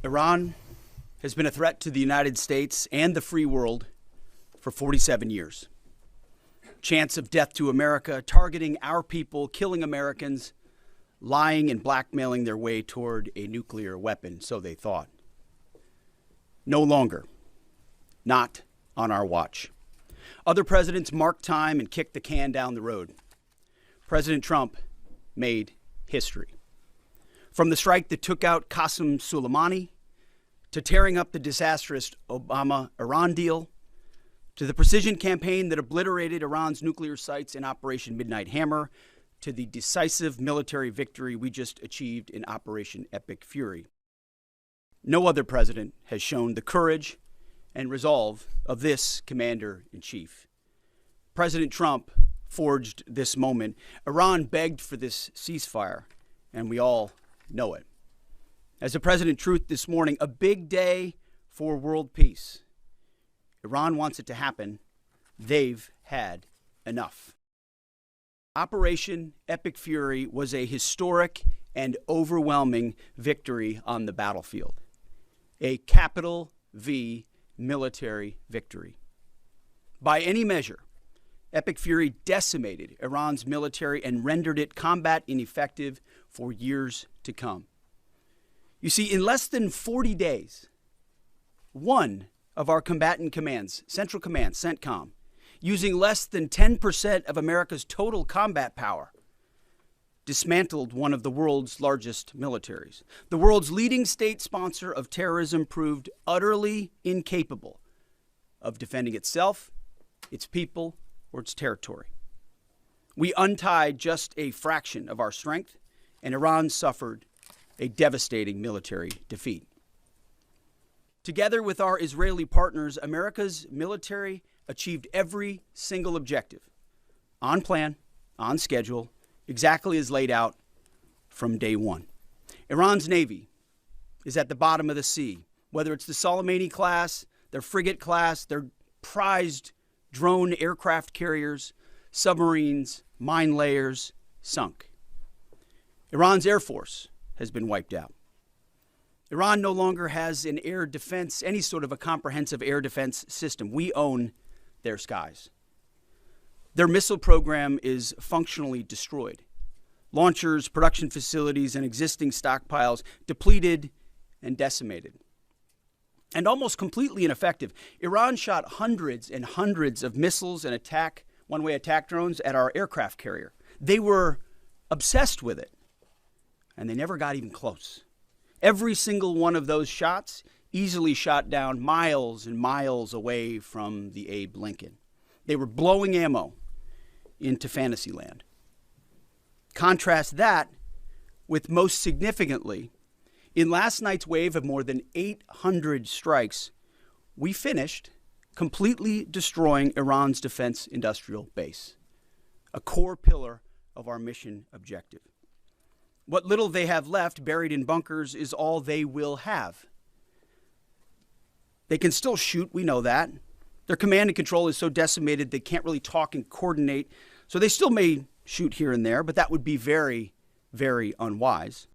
Iran has been a threat to the United States and the free world for 47 years. Chants of death to America, targeting our people, killing Americans, lying and blackmailing their way toward a nuclear weapon, so they thought. No longer. Not on our watch. Other presidents marked time and kicked the can down the road. President Trump made history. From the strike that took out Qasem Soleimani, to tearing up the disastrous Obama-Iran deal, to the precision campaign that obliterated Iran's nuclear sites in Operation Midnight Hammer, to the decisive military victory we just achieved in Operation Epic Fury. No other president has shown the courage and resolve of this commander-in-chief. President Trump forged this moment. Iran begged for this ceasefire, and we all know it. As the President truth this morning, a big day for world peace. Iran wants it to happen. They've had enough. Operation Epic Fury was a historic and overwhelming victory on the battlefield. A capital V military victory. By any measure, Epic Fury decimated Iran's military and rendered it combat ineffective for years to come. You see, in less than 40 days, one of our combatant commands, Central Command, CENTCOM, using less than 10% of America's total combat power, dismantled one of the world's largest militaries. The world's leading state sponsor of terrorism proved utterly incapable of defending itself, its people, or its territory. We untied just a fraction of our strength, and Iran suffered a devastating military defeat. Together with our Israeli partners, America's military achieved every single objective, on plan, on schedule, exactly as laid out from day one. Iran's Navy is at the bottom of the sea, whether it's the Soleimani class, their frigate class, their prized drone aircraft carriers, submarines, mine layers, sunk. Iran's Air Force has been wiped out. Iran no longer has an air defense, any sort of a comprehensive air defense system. We own their skies. Their missile program is functionally destroyed. Launchers, production facilities, and existing stockpiles depleted and decimated. And almost completely ineffective. Iran shot hundreds and hundreds of missiles and one-way attack drones at our aircraft carrier. They were obsessed with it, and they never got even close. Every single one of those shots easily shot down miles and miles away from the Abe Lincoln. They were blowing ammo into Fantasyland. Contrast that with, most significantly, in last night's wave of more than 800 strikes, we finished completely destroying Iran's defense industrial base, a core pillar of our mission objective. What little they have left buried in bunkers is all they will have. They can still shoot, we know that. Their command and control is so decimated they can't really talk and coordinate, so they still may shoot here and there, but that would be very, very unwise.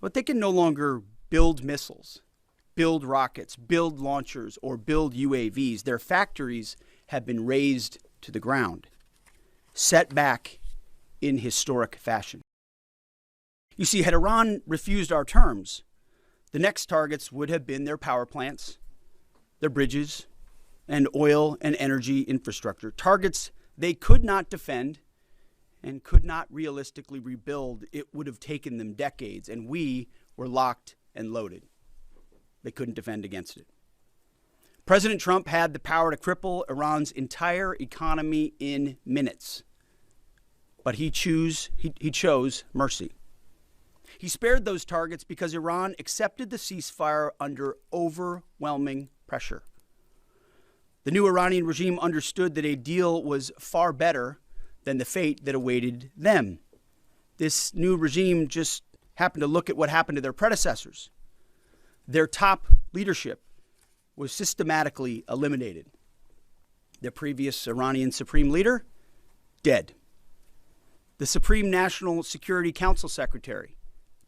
But they can no longer build missiles, build rockets, build launchers, or build UAVs. Their factories have been razed to the ground, set back in historic fashion. You see, had Iran refused our terms, the next targets would have been their power plants, their bridges, and oil and energy infrastructure. Targets they could not defend and could not realistically rebuild. It would have taken them decades, and we were locked and loaded. They couldn't defend against it. President Trump had the power to cripple Iran's entire economy in minutes, but he chose mercy. He spared those targets because Iran accepted the ceasefire under overwhelming pressure. The new Iranian regime understood that a deal was far better than the fate that awaited them. This new regime just happened to look at what happened to their predecessors. Their top leadership was systematically eliminated. The previous Iranian supreme leader, dead. The Supreme National Security Council secretary,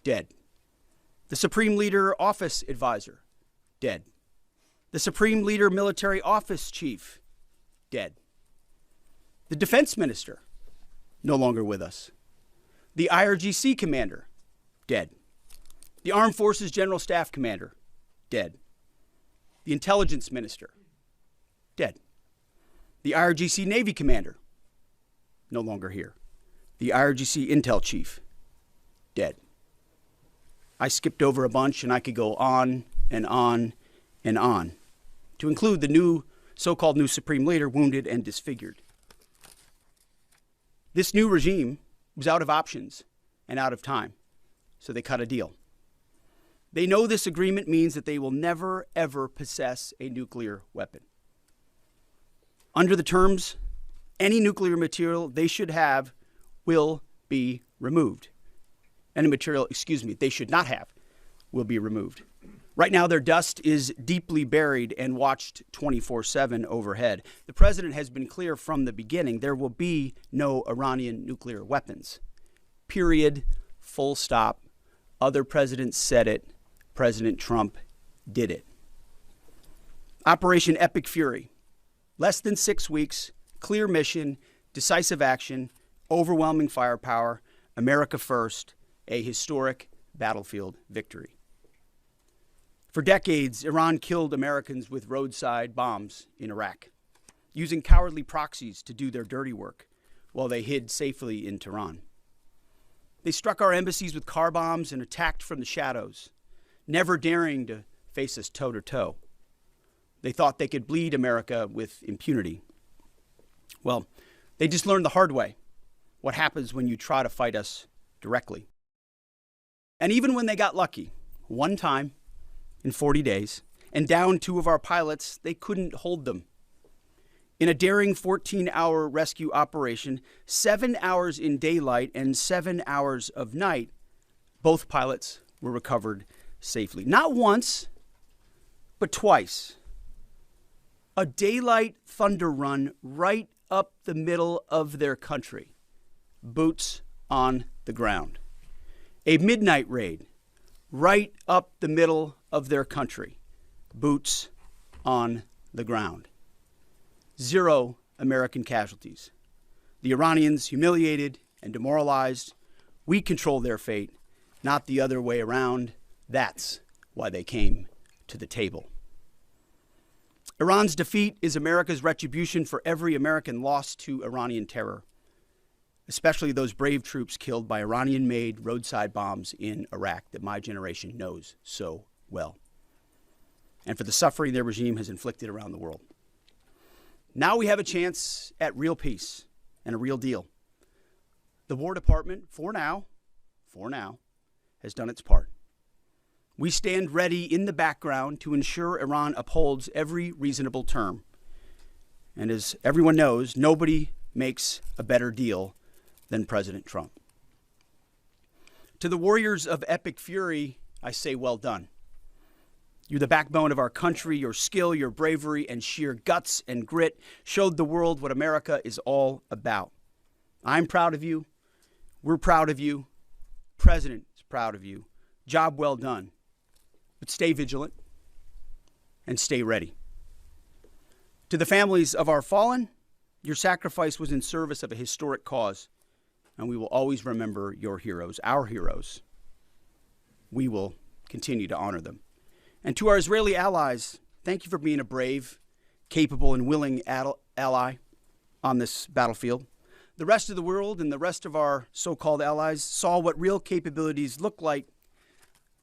dead. The Supreme Leader Office Advisor, dead. The Supreme Leader Military Office Chief, dead. The Defense Minister, no longer with us. The IRGC Commander, dead. The Armed Forces General Staff Commander, dead. The Intelligence Minister, dead. The IRGC Navy Commander, no longer here. The IRGC Intel Chief, dead. I skipped over a bunch, and I could go on and on and on, to include the new so-called new Supreme Leader wounded and disfigured. This new regime was out of options and out of time, so they cut a deal. They know this agreement means that they will never, ever possess a nuclear weapon. Under the terms, any nuclear material they should have will be removed. Any material, they should not have will be removed. Right now, their dust is deeply buried and watched 24/7 overhead. The president has been clear from the beginning, there will be no Iranian nuclear weapons. Period. Full stop. Other presidents said it. President Trump did it. Operation Epic Fury. Less than 6 weeks, clear mission, decisive action, overwhelming firepower, America first, a historic battlefield victory. For decades, Iran killed Americans with roadside bombs in Iraq, using cowardly proxies to do their dirty work while they hid safely in Tehran. They struck our embassies with car bombs and attacked from the shadows, never daring to face us toe-to-toe. They thought they could bleed America with impunity. Well, they just learned the hard way what happens when you try to fight us directly. And even when they got lucky, one time in 40 days, and downed 2 of our pilots, they couldn't hold them. In a daring 14-hour rescue operation, 7 hours in daylight and 7 hours of night, both pilots were recovered safely. Not once, but twice. A daylight thunder run right up the middle of their country. Boots on the ground. A midnight raid right up the middle of their country. Boots on the ground. 0 American casualties. The Iranians humiliated and demoralized. We control their fate, not the other way around. That's why they came to the table. Iran's defeat is America's retribution for every American lost to Iranian terror, especially those brave troops killed by Iranian-made roadside bombs in Iraq that my generation knows so well, and for the suffering their regime has inflicted around the world. Now we have a chance at real peace and a real deal. The War Department, for now, has done its part. We stand ready in the background to ensure Iran upholds every reasonable term. And as everyone knows, nobody makes a better deal than President Trump. To the warriors of Epic Fury, I say well done. You're the backbone of our country. Your skill, your bravery, and sheer guts and grit showed the world what America is all about. I'm proud of you. We're proud of you. President is proud of you. Job well done. But stay vigilant and stay ready. To the families of our fallen, your sacrifice was in service of a historic cause, and we will always remember your heroes, our heroes. We will continue to honor them. And to our Israeli allies, thank you for being a brave, capable, and willing ally on this battlefield. The rest of the world and the rest of our so-called allies saw what real capabilities look like.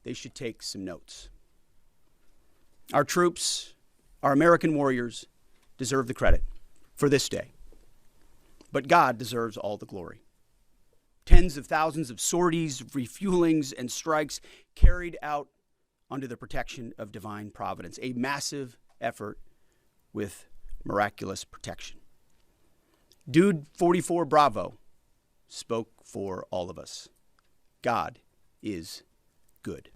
They should take some notes. Our troops, our American warriors, deserve the credit for this day. But God deserves all the glory. Tens of thousands of sorties, refuelings, and strikes carried out under the protection of divine providence. A massive effort with miraculous protection. Dude 44 Bravo spoke for all of us. God is good.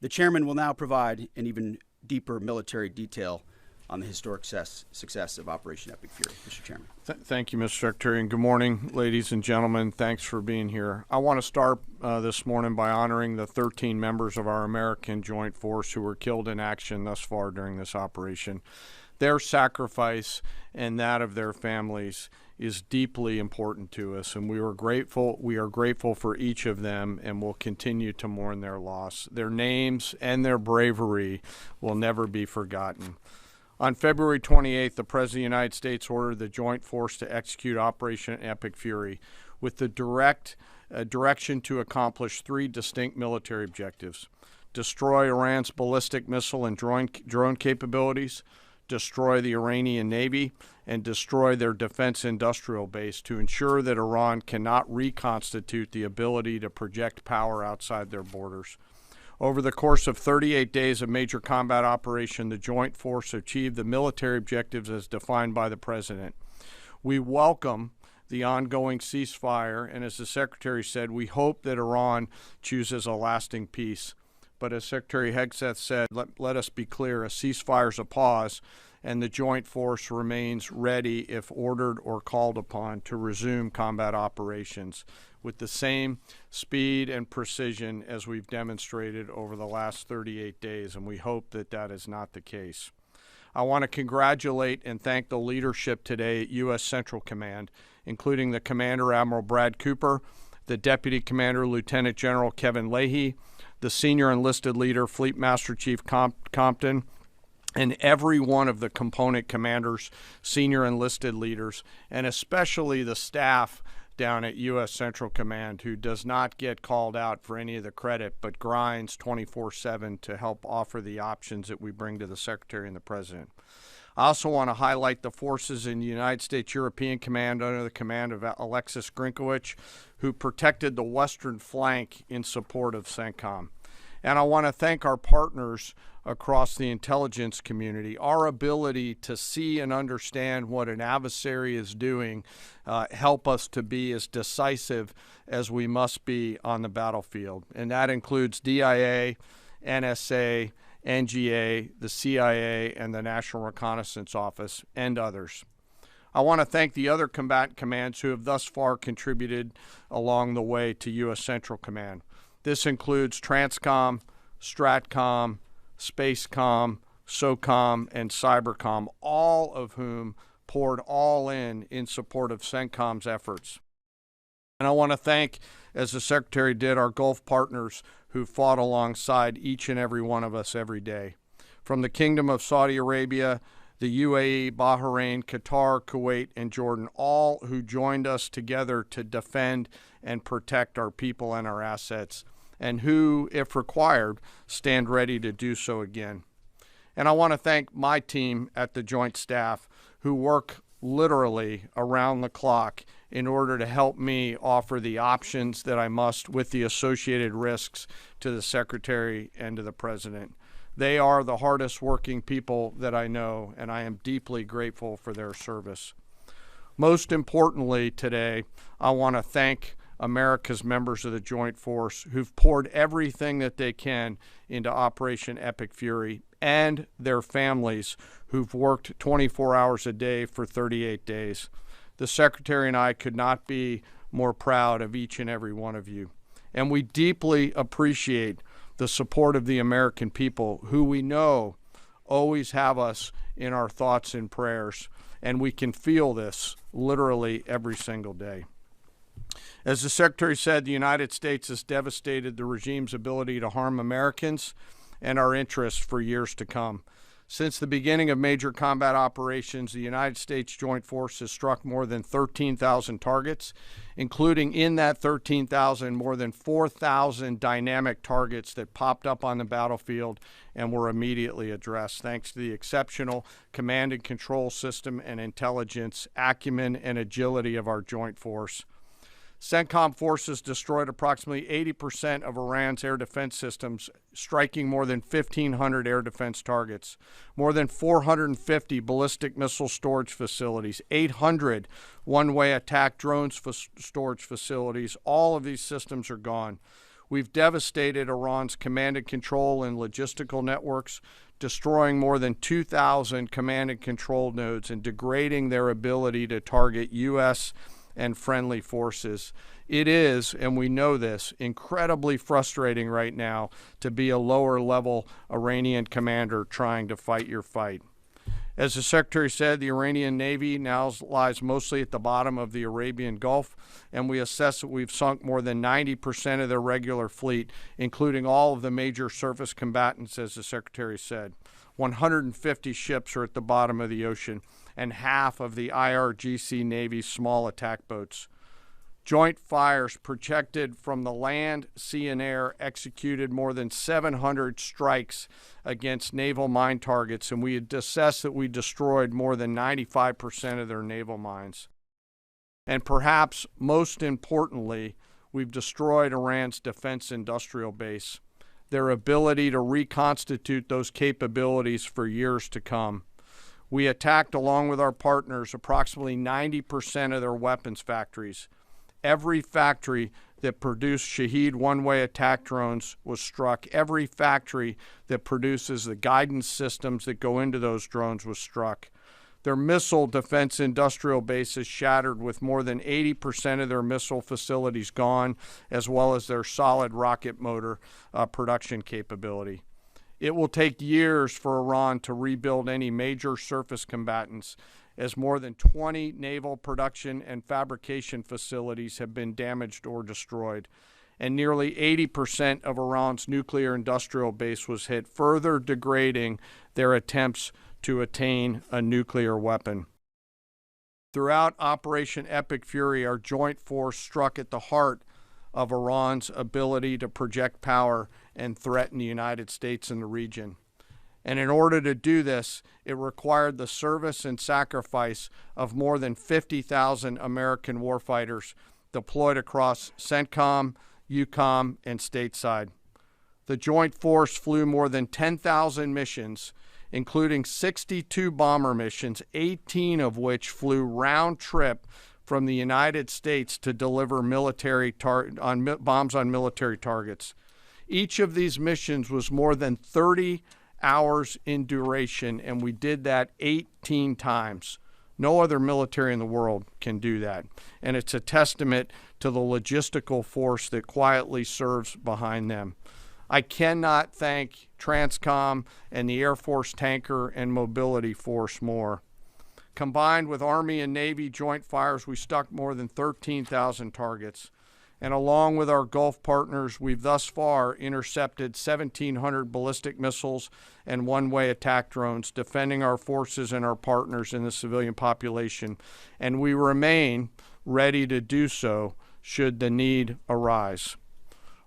The chairman will now provide an even deeper military detail on the historic success of Operation Epic Fury. Mr. Chairman. Thank you, Mr. Secretary, and good morning, ladies and gentlemen. Thanks for being here. I want to start this morning by honoring the 13 members of our American Joint Force who were killed in action thus far during this operation. Their sacrifice and that of their families is deeply important to us, and we are grateful for each of them, and will continue to mourn their loss. Their names and their bravery will never be forgotten. On February 28th, the President of the United States ordered the Joint Force to execute Operation Epic Fury with the direction to accomplish three distinct military objectives: destroy Iran's ballistic missile and drone capabilities, destroy the Iranian Navy, and destroy their defense industrial base to ensure that Iran cannot reconstitute the ability to project power outside their borders. Over the course of 38 days of major combat operation, the Joint Force achieved the military objectives as defined by the President. We welcome the ongoing ceasefire, and as the Secretary said, we hope that Iran chooses a lasting peace. But as Secretary Hegseth said, let us be clear, a ceasefire is a pause, and the Joint Force remains ready, if ordered or called upon, to resume combat operations with the same speed and precision as we've demonstrated over the last 38 days, and we hope that that is not the case. I want to congratulate and thank the leadership today at U.S. Central Command, including the Commander Admiral Brad Cooper, the Deputy Commander Lieutenant General Kevin Leahy, the Senior Enlisted Leader Fleet Master Chief Compton, and every one of the component commanders, senior enlisted leaders, and especially the staff down at U.S. Central Command, who does not get called out for any of the credit, but grinds 24/7 to help offer the options that we bring to the Secretary and the President. I also want to highlight the forces in the United States European Command under the command of Alexis Grinkowicz, who protected the western flank in support of CENTCOM. And I want to thank our partners across the intelligence community. Our ability to see and understand what an adversary is doing help us to be as decisive as we must be on the battlefield. And that includes DIA, NSA, NGA, the CIA, and the National Reconnaissance Office, and others. I want to thank the other combatant commands who have thus far contributed along the way to U.S. Central Command. This includes Transcom, Stratcom, Spacecom, SOCOM, and Cybercom, all of whom poured all in support of CENTCOM's efforts. And I want to thank, as the Secretary did, our Gulf partners who fought alongside each and every one of us every day. From the Kingdom of Saudi Arabia, the UAE, Bahrain, Qatar, Kuwait, and Jordan, all who joined us together to defend and protect our people and our assets, and who, if required, stand ready to do so again. And I want to thank my team at the Joint Staff, who work literally around the clock in order to help me offer the options that I must with the associated risks to the Secretary and to the President. They are the hardest working people that I know, and I am deeply grateful for their service. Most importantly today, I want to thank America's members of the Joint Force who've poured everything that they can into Operation Epic Fury, and their families who've worked 24 hours a day for 38 days. The Secretary and I could not be more proud of each and every one of you. And we deeply appreciate the support of the American people, who we know always have us in our thoughts and prayers. And we can feel this literally every single day. As the Secretary said, the United States has devastated the regime's ability to harm Americans and our interests for years to come. Since the beginning of major combat operations, the United States Joint Force has struck more than 13,000 targets, including in that 13,000 more than 4,000 dynamic targets that popped up on the battlefield and were immediately addressed, thanks to the exceptional command and control system and intelligence, acumen, and agility of our Joint Force. CENTCOM forces destroyed approximately 80% of Iran's air defense systems, striking more than 1,500 air defense targets, more than 450 ballistic missile storage facilities, 800 one-way attack drones storage facilities. All of these systems are gone. We've devastated Iran's command and control and logistical networks, destroying more than 2,000 command and control nodes and degrading their ability to target U.S. and friendly forces. It is, and we know this, incredibly frustrating right now to be a lower-level Iranian commander trying to fight your fight. As the Secretary said, the Iranian Navy now lies mostly at the bottom of the Arabian Gulf, and we assess that we've sunk more than 90% of their regular fleet, including all of the major surface combatants, as the Secretary said. 150 ships are at the bottom of the ocean, and half of the IRGC Navy's small attack boats. Joint fires projected from the land, sea, and air executed more than 700 strikes against naval mine targets, and we had assessed that we destroyed more than 95% of their naval mines. And perhaps most importantly, we've destroyed Iran's defense industrial base, their ability to reconstitute those capabilities for years to come. We attacked, along with our partners, approximately 90% of their weapons factories. Every factory that produced Shahed one-way attack drones was struck. Every factory that produces the guidance systems that go into those drones was struck. Their missile defense industrial base is shattered, with more than 80% of their missile facilities gone, as well as their solid rocket motor production capability. It will take years for Iran to rebuild any major surface combatants, as more than 20 naval production and fabrication facilities have been damaged or destroyed, and nearly 80% of Iran's nuclear industrial base was hit, further degrading their attempts to attain a nuclear weapon. Throughout Operation Epic Fury, our joint force struck at the heart of Iran's ability to project power and threaten the United States and the region. And in order to do this, it required the service and sacrifice of more than 50,000 American warfighters deployed across CENTCOM, EUCOM, and stateside. The joint force flew more than 10,000 missions, including 62 bomber missions, 18 of which flew round trip from the United States to deliver bombs on military targets. Each of these missions was more than 30 hours in duration, and we did that 18 times. No other military in the world can do that. And it's a testament to the logistical force that quietly serves behind them. I cannot thank TRANSCOM and the Air Force Tanker and Mobility Force more. Combined with Army and Navy joint fires, we struck more than 13,000 targets. And along with our Gulf partners, we've thus far intercepted 1,700 ballistic missiles and one-way attack drones, defending our forces and our partners in the civilian population. And we remain ready to do so should the need arise.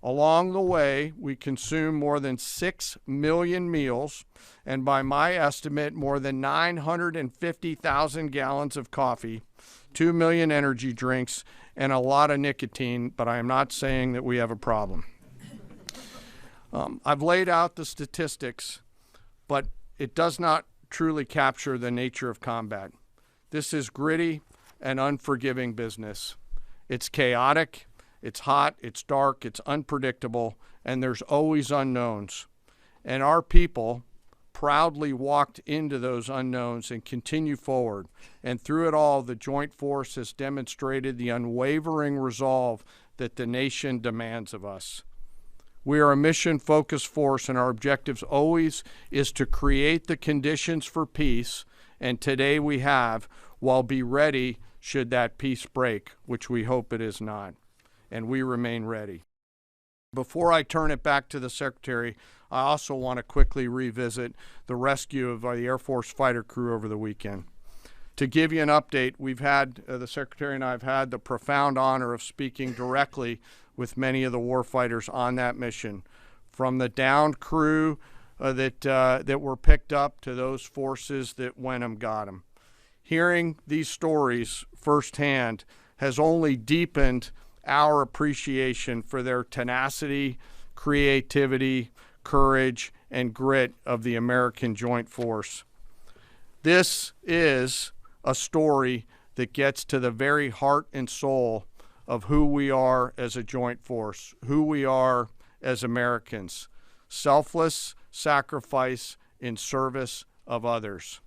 Along the way, we consume more than 6 million meals, and by my estimate, more than 950,000 gallons of coffee, 2 million energy drinks, and a lot of nicotine, but I am not saying that we have a problem. I've laid out the statistics, but it does not truly capture the nature of combat. This is gritty and unforgiving business. It's chaotic, it's hot, it's dark, it's unpredictable, and there's always unknowns. And our people proudly walked into those unknowns and continue forward. And through it all, the Joint Force has demonstrated the unwavering resolve that the nation demands of us. We are a mission-focused force, and our objectives always is to create the conditions for peace, and today we have, while be ready should that peace break, which we hope it is not. And we remain ready. Before I turn it back to the Secretary, I also want to quickly revisit the rescue of the Air Force fighter crew over the weekend. To give you an update, we've had, the Secretary and I have had the profound honor of speaking directly with many of the warfighters on that mission, from the downed crew that were picked up to those forces that went and got them. Hearing these stories firsthand has only deepened our appreciation for their tenacity, creativity, courage, and grit of the American Joint Force. This is a story that gets to the very heart and soul of who we are as a joint force, who we are as Americans. Selfless sacrifice in service of others.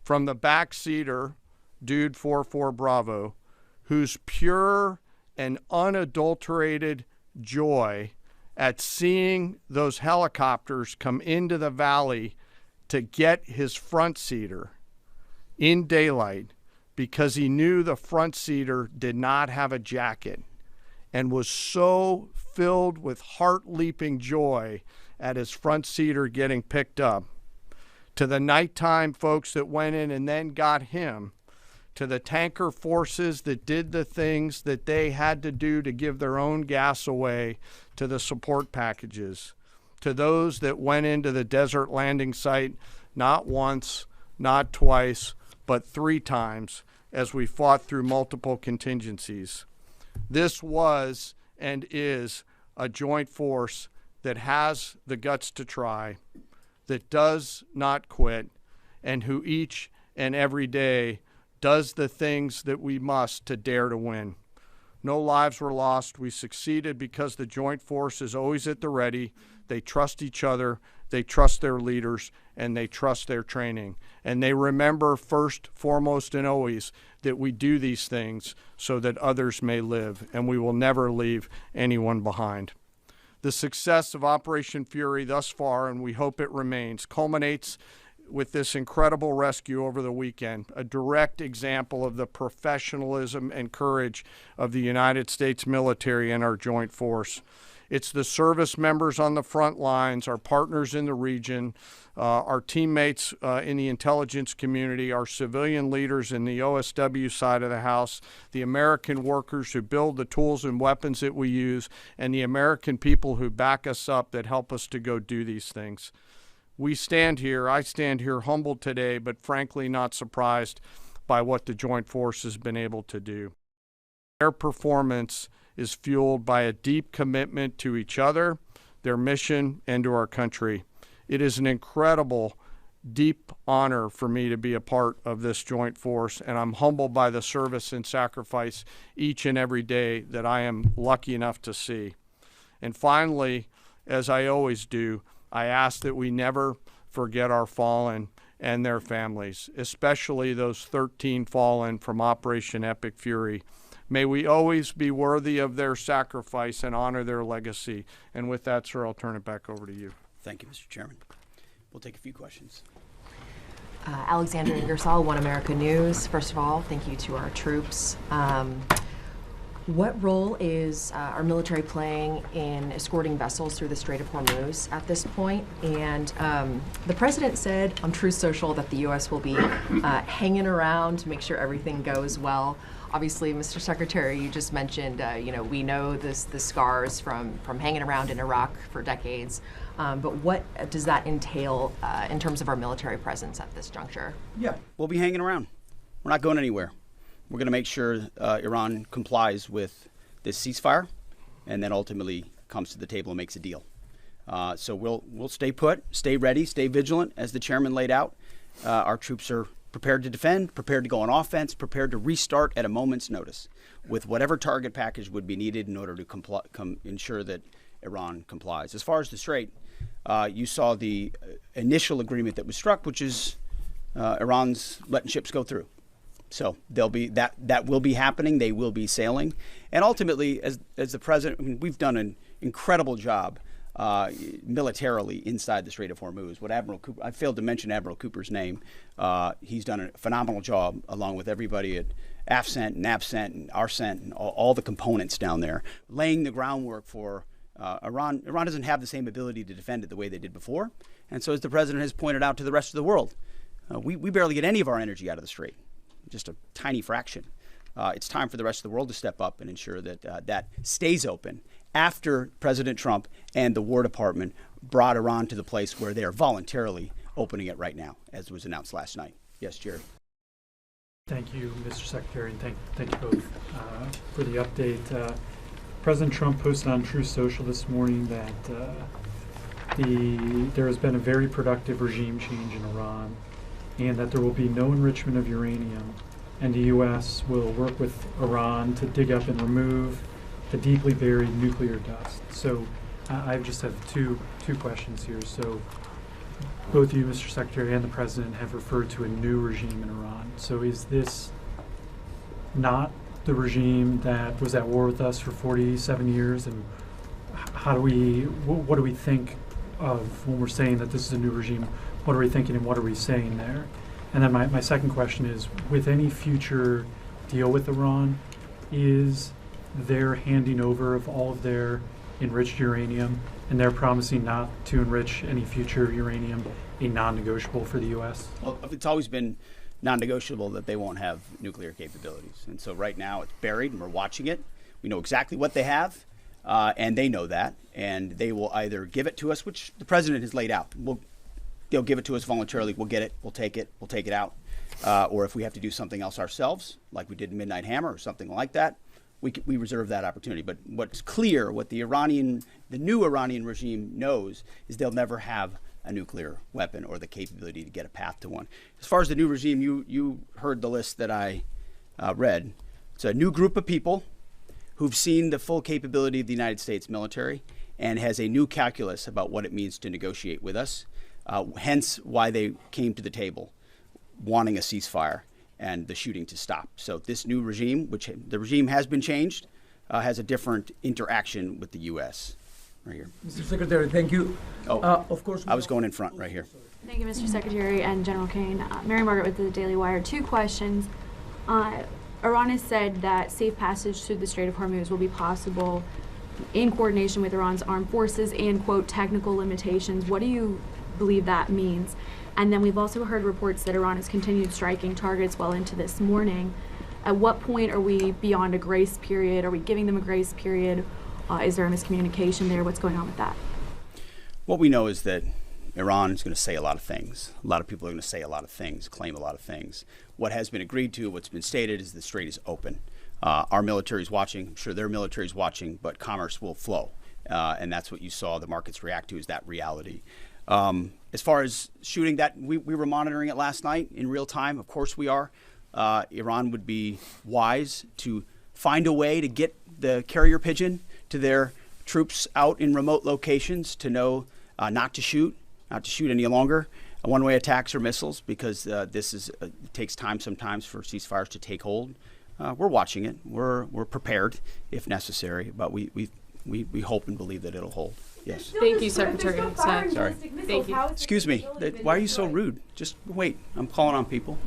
From the backseater, Dude 44 Bravo, whose pure and unadulterated joy at seeing those helicopters come into the valley to get his front seater in daylight because he knew the front seater did not have a jacket, and was so filled with heart-leaping joy at his front seater getting picked up, to the nighttime folks that went in and then got him, to the tanker forces that did the things that they had to do to give their own gas away, to the support packages, to those that went into the desert landing site not once, not twice, but 3 times as we fought through multiple contingencies. This was and is a joint force that has the guts to try, that does not quit, and who each and every day does the things that we must to dare to win. No lives were lost. We succeeded because the joint force is always at the ready. They trust each other, they trust their leaders, and they trust their training. And they remember first, foremost, and always that we do these things so that others may live, and we will never leave anyone behind. The success of Operation Fury thus far, and we hope it remains, culminates with this incredible rescue over the weekend, a direct example of the professionalism and courage of the United States military and our joint force. It's the service members on the front lines, our partners in the region, our teammates in the intelligence community, our civilian leaders in the OSW side of the house, the American workers who build the tools and weapons that we use, and the American people who back us up that help us to go do these things. I stand here humbled today, but frankly not surprised by what the Joint Force has been able to do. Their performance is fueled by a deep commitment to each other, their mission, and to our country. It is an incredible, deep honor for me to be a part of this Joint Force, and I'm humbled by the service and sacrifice each and every day that I am lucky enough to see. And finally, as I always do, I ask that we never forget our fallen and their families, especially those 13 fallen from Operation Epic Fury. May we always be worthy of their sacrifice and honor their legacy. And with that, sir, I'll turn it back over to you. Thank you, Mr. Chairman. We'll take a few questions. Alexandra Ingersoll, One America News. First of all, thank you to our troops. What role is our military playing in escorting vessels through the Strait of Hormuz at this point? And the president said on Truth Social that the U.S. will be hanging around to make sure everything goes well. Obviously, Mr. Secretary, you just mentioned, we know the scars from hanging around in Iraq for decades. But what does that entail in terms of our military presence at this juncture? Yeah, we'll be hanging around. We're not going anywhere. We're going to make sure Iran complies with this ceasefire, and then ultimately comes to the table and makes a deal. So we'll stay put, stay ready, stay vigilant, as the chairman laid out. Our troops are prepared to defend, prepared to go on offense, prepared to restart at a moment's notice with whatever target package would be needed in order to ensure that Iran complies. As far as the Strait, you saw the initial agreement that was struck, which is Iran's letting ships go through. So they'll be that will be happening. They will be sailing, and ultimately, as the president, I mean, we've done an incredible job militarily inside the Strait of Hormuz. What Admiral Cooper, I failed to mention Admiral Cooper's name. He's done a phenomenal job, along with everybody at AFCENT and ABCENT and ARCENT and all the components down there, laying the groundwork for Iran. Iran doesn't have the same ability to defend it the way they did before, and so as the president has pointed out to the rest of the world, we barely get any of our energy out of the Strait. Just a tiny fraction. It's time for the rest of the world to step up and ensure that that stays open after President Trump and the War Department brought Iran to the place where they are voluntarily opening it right now, as was announced last night. Yes, Jerry. Thank you, Mr. Secretary, and thank you both for the update. President Trump posted on Truth Social this morning that there has been a very productive regime change in Iran, and that there will be no enrichment of uranium, and the U.S. will work with Iran to dig up and remove the deeply buried nuclear dust. So I just have two questions here. So both you, Mr. Secretary, and the President have referred to a new regime in Iran. So is this not the regime that was at war with us for 47 years? And what do we think of when we're saying that this is a new regime? What are we thinking and what are we saying there? And then my second question is, with any future deal with Iran, is their handing over of all of their enriched uranium and they're promising not to enrich any future uranium a non-negotiable for the U.S.? Well, it's always been non-negotiable that they won't have nuclear capabilities. And so right now it's buried and we're watching it. We know exactly what they have, and they know that. And they will either give it to us, which the President has laid out. They'll give it to us voluntarily. We'll get it. We'll take it out. Or if we have to do something else ourselves, like we did in Midnight Hammer or something like that, we reserve that opportunity. But what's clear, what the new Iranian regime knows, is they'll never have a nuclear weapon or the capability to get a path to one. As far as the new regime, you heard the list that I read. It's a new group of people who've seen the full capability of the United States military and has a new calculus about what it means to negotiate with us, hence why they came to the table wanting a ceasefire and the shooting to stop. So this new regime, which the regime has been changed, has a different interaction with the U.S. Right here. Mr. Secretary, thank you. Of course, I was going in front right here. Thank you, Mr. Secretary and General Caine. Mary Margaret with the Daily Wire. 2 questions. Iran has said that safe passage through the Strait of Hormuz will be possible in coordination with Iran's armed forces and, quote, technical limitations. What do you believe that means? And then we've also heard reports that Iran has continued striking targets well into this morning. At what point are we beyond a grace period? Are we giving them a grace period? Is there a miscommunication there? What's going on with that? What we know is that Iran is going to say a lot of things. A lot of people are going to say a lot of things, claim a lot of things. What has been agreed to, what's been stated, is the strait is open. Our military is watching. I'm sure their military is watching, but commerce will flow. And that's what you saw the markets react to, is that reality. As far as shooting, that we were monitoring it last night in real time. Of course we are. Iran would be wise to find a way to get the carrier pigeon to their troops out in remote locations to know not to shoot any longer one-way attacks or missiles, because it takes time sometimes for ceasefires to take hold. We're watching it. We're prepared if necessary, but we hope and believe that it'll hold. Yes. Thank you, Secretary. Sorry. Thank you. Excuse me. Why are you so rude? Just wait. I'm calling on people.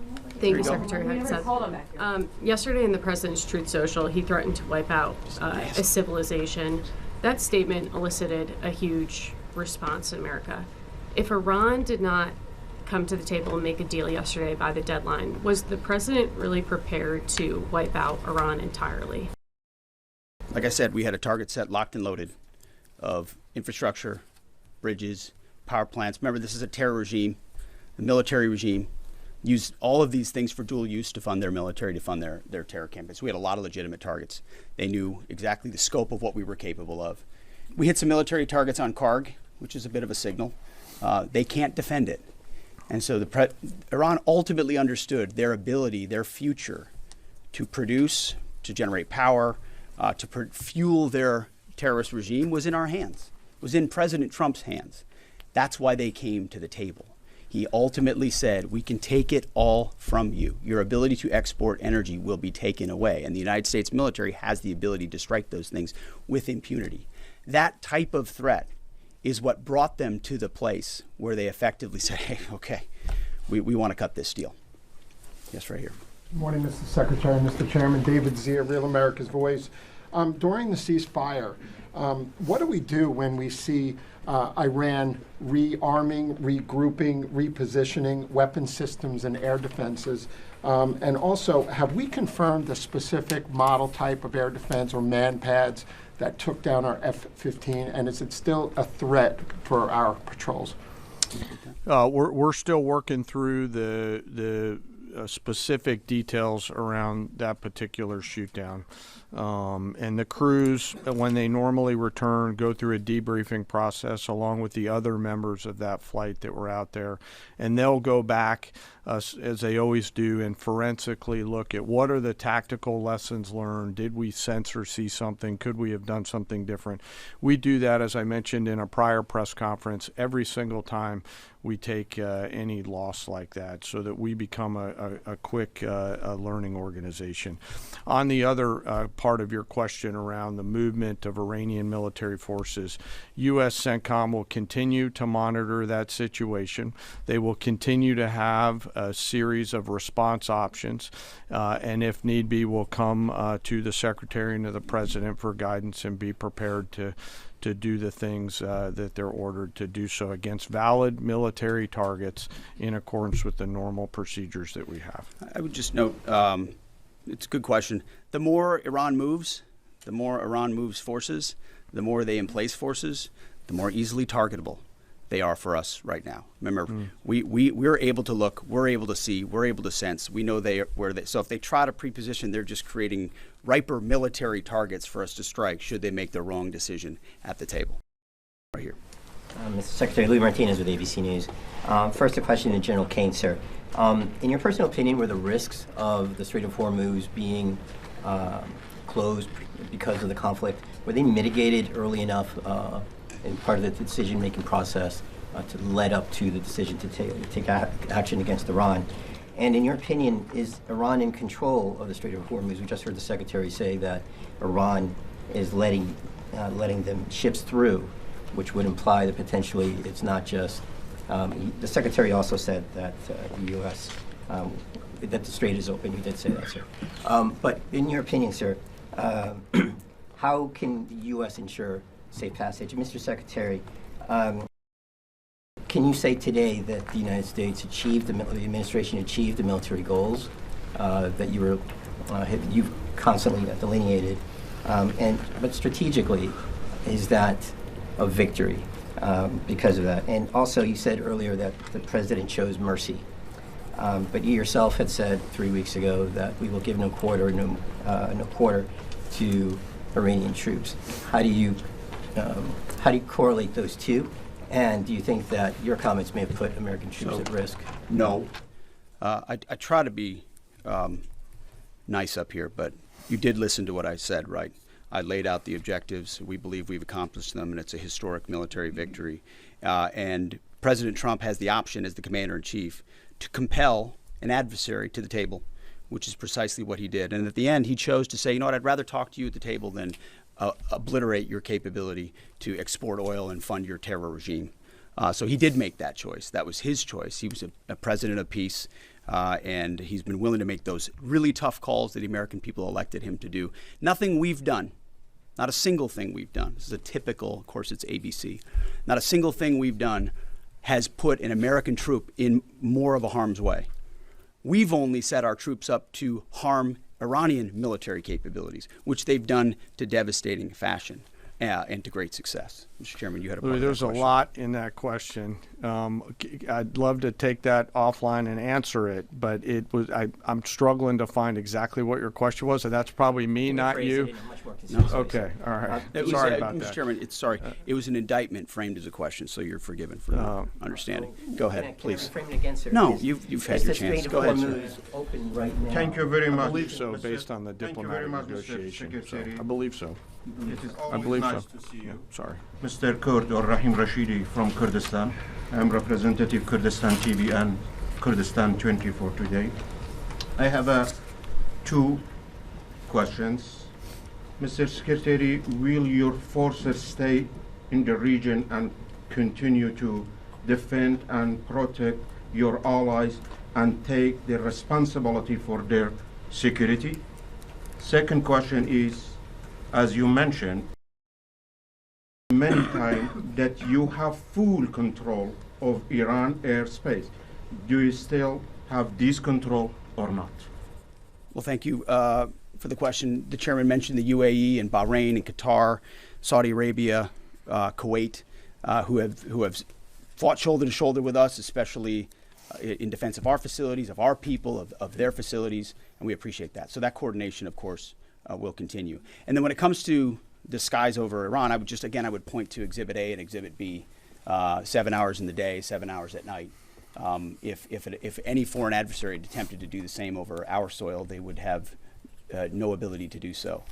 Thank you, Secretary Hegseth. Yesterday in the President's Truth Social, he threatened to wipe out a civilization. That statement elicited a huge response in America. If Iran did not come to the table and make a deal yesterday by the deadline, was the President really prepared to wipe out Iran entirely? Like I said, we had a target set, locked and loaded, of infrastructure, bridges, power plants. Remember, this is a terror regime. The military regime used all of these things for dual use to fund their military, to fund their terror campaigns. We had a lot of legitimate targets. They knew exactly the scope of what we were capable of. We hit some military targets on Karg, which is a bit of a signal. They can't defend it. And so Iran ultimately understood their ability, their future, to produce, to generate power, to fuel their terrorist regime was in our hands, was in President Trump's hands. That's why they came to the table. He ultimately said, we can take it all from you. Your ability to export energy will be taken away. And the United States military has the ability to strike those things with impunity. That type of threat is what brought them to the place where they effectively said, hey, okay, we want to cut this deal. Yes, right here. Good morning, Mr. Secretary, Mr. Chairman. David Zier, Real America's Voice. During the ceasefire, what do we do when we see Iran rearming, regrouping, repositioning weapon systems and air defenses? And also, have we confirmed the specific model type of air defense or man pads that took down our F-15, and is it still a threat for our patrols? We're still working through the specific details around that particular shoot down. And the crews, when they normally return, go through a debriefing process along with the other members of that flight that were out there. And they'll go back, as they always do, and forensically look at what are the tactical lessons learned. Did we sense or see something? Could we have done something different? We do that, as I mentioned in a prior press conference, every single time we take any loss like that, so that we become a quick learning organization. On the other part of your question around the movement of Iranian military forces, U.S. CENTCOM will continue to monitor that situation. They will continue to have a series of response options, and if need be, will come to the Secretary and to the President for guidance and be prepared to do the things that they're ordered to do so against valid military targets in accordance with the normal procedures that we have. I would just note, it's a good question. The more Iran moves forces, the more they emplace forces, the more easily targetable they are for us right now. Remember, we're able to look, we're able to see, we're able to sense. We know so if they try to preposition, they're just creating riper military targets for us to strike should they make the wrong decision at the table. Right here. Mr. Secretary, Louis Martinez with ABC News. First, a question to General Caine, sir. In your personal opinion, were the risks of the Strait of Hormuz being closed because of the conflict, were they mitigated early enough in part of the decision-making process to lead up to the decision to take action against Iran? And in your opinion, is Iran in control of the Strait of Hormuz? We just heard the Secretary say that Iran is letting them ships through, which would imply that potentially it's not just. The Secretary also said that the U.S. That the strait is open. You did say that, sir. But in your opinion, sir, how can the U.S. ensure safe passage? Mr. Secretary, can you say today that the United States achieved, the administration achieved the military goals that you've constantly delineated? But strategically, is that a victory because of that? And also, you said earlier that the president chose mercy. But you yourself had said 3 weeks ago that we will give no quarter to Iranian troops. How do you correlate those two? And do you think that your comments may have put American troops at risk? No. I try to be nice up here, but you did listen to what I said, right? I laid out the objectives. We believe we've accomplished them, and it's a historic military victory. And President Trump has the option as the commander-in-chief to compel an adversary to the table, which is precisely what he did. And at the end, he chose to say, you know what, I'd rather talk to you at the table than obliterate your capability to export oil and fund your terror regime. So he did make that choice. That was his choice. He was a president of peace, and he's been willing to make those really tough calls that the American people elected him to do. Nothing we've done, not a single thing we've done. This is a typical, of course, it's ABC. Not a single thing we've done has put an American troop in more of a harm's way. We've only set our troops up to harm Iranian military capabilities, which they've done to devastating fashion and to great success. Mr. Chairman, you had a part of that There's a lot in that question. I'd love to take that offline and answer it, but I'm struggling to find exactly what your question was, and that's probably me, not you. Okay, all right. Sorry about that. Mr. Chairman, it was an indictment framed as a question, so you're forgiven for not understanding. Go ahead, please. Can I frame it again, sir? No, you've had your chance. Go ahead, sir. Open right now? Thank you very much. I believe so, based on the diplomatic negotiation. So I believe so. It is I always believe nice so. to see you. Yeah, sorry. Mr. Kurd or Rahim Rashidi from Kurdistan. I am representative Kurdistan TV and Kurdistan 24 today. I have two questions. Mr. Secretary, will your forces stay in the region and continue to defend and protect your allies and take the responsibility for their security? Second question is, as you mentioned many times, that you have full control of Iran airspace. Do you still have this control or not? Well, thank you for the question. The chairman mentioned the UAE and Bahrain and Qatar, Saudi Arabia, Kuwait, who have fought shoulder to shoulder with us, especially in defense of our facilities, of our people, of their facilities, and we appreciate that. So that coordination, of course, will continue. And then when it comes to the skies over Iran, I would point to Exhibit A and Exhibit B, 7 hours in the day, 7 hours at night. If any foreign adversary had attempted to do the same over our soil, they would have no ability to do so.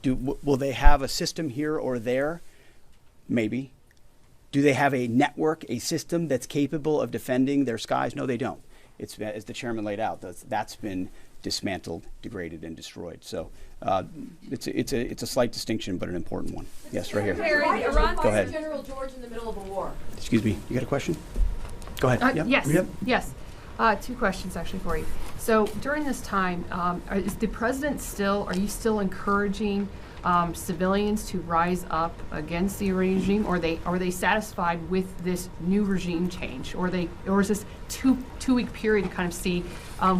Will they have a system here or there? Maybe. Do they have a network, a system that's capable of defending their skies? No, they don't. It's, as the chairman laid out, that's been dismantled, degraded, and destroyed. So it's a slight distinction, but an important one. Yes, right here. Go ahead. General George in the middle of a war. Excuse me, you got a question? Go ahead. Yes. Yep. Yes. Two questions actually for you. So during this time, is the president are you still encouraging civilians to rise up against the regime, or are they satisfied with this new regime change, or is this two-week period to kind of see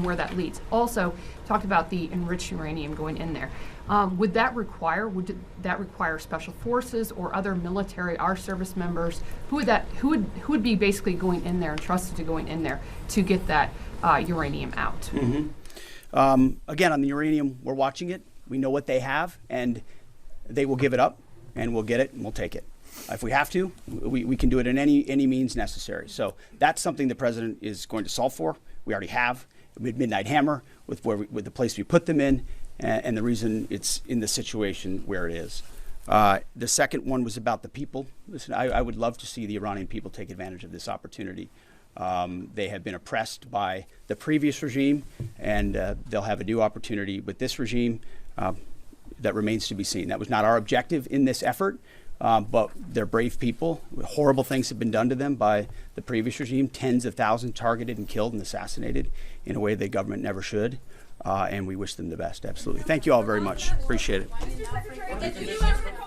where that leads? Also, talked about the enriched uranium going in there. Would that require special forces or other military, our service members? Who would be basically going in there and trusted to going in there to get that uranium out? Mm-hmm. Again, on the uranium, we're watching it. We know what they have, and they will give it up, and we'll get it, and we'll take it. If we have to, we can do it in any means necessary. So that's something the president is going to solve for. We already have Midnight Hammer with the place we put them in, and the reason it's in the situation where it is. The second one was about the people. Listen, I would love to see the Iranian people take advantage of this opportunity. They have been oppressed by the previous regime, and they'll have a new opportunity with this regime. That remains to be seen. That was not our objective in this effort, but they're brave people. Horrible things have been done to them by the previous regime. Tens of thousands targeted and killed and assassinated in a way the government never should. And we wish them the best, absolutely. Thank you all very much. Appreciate it.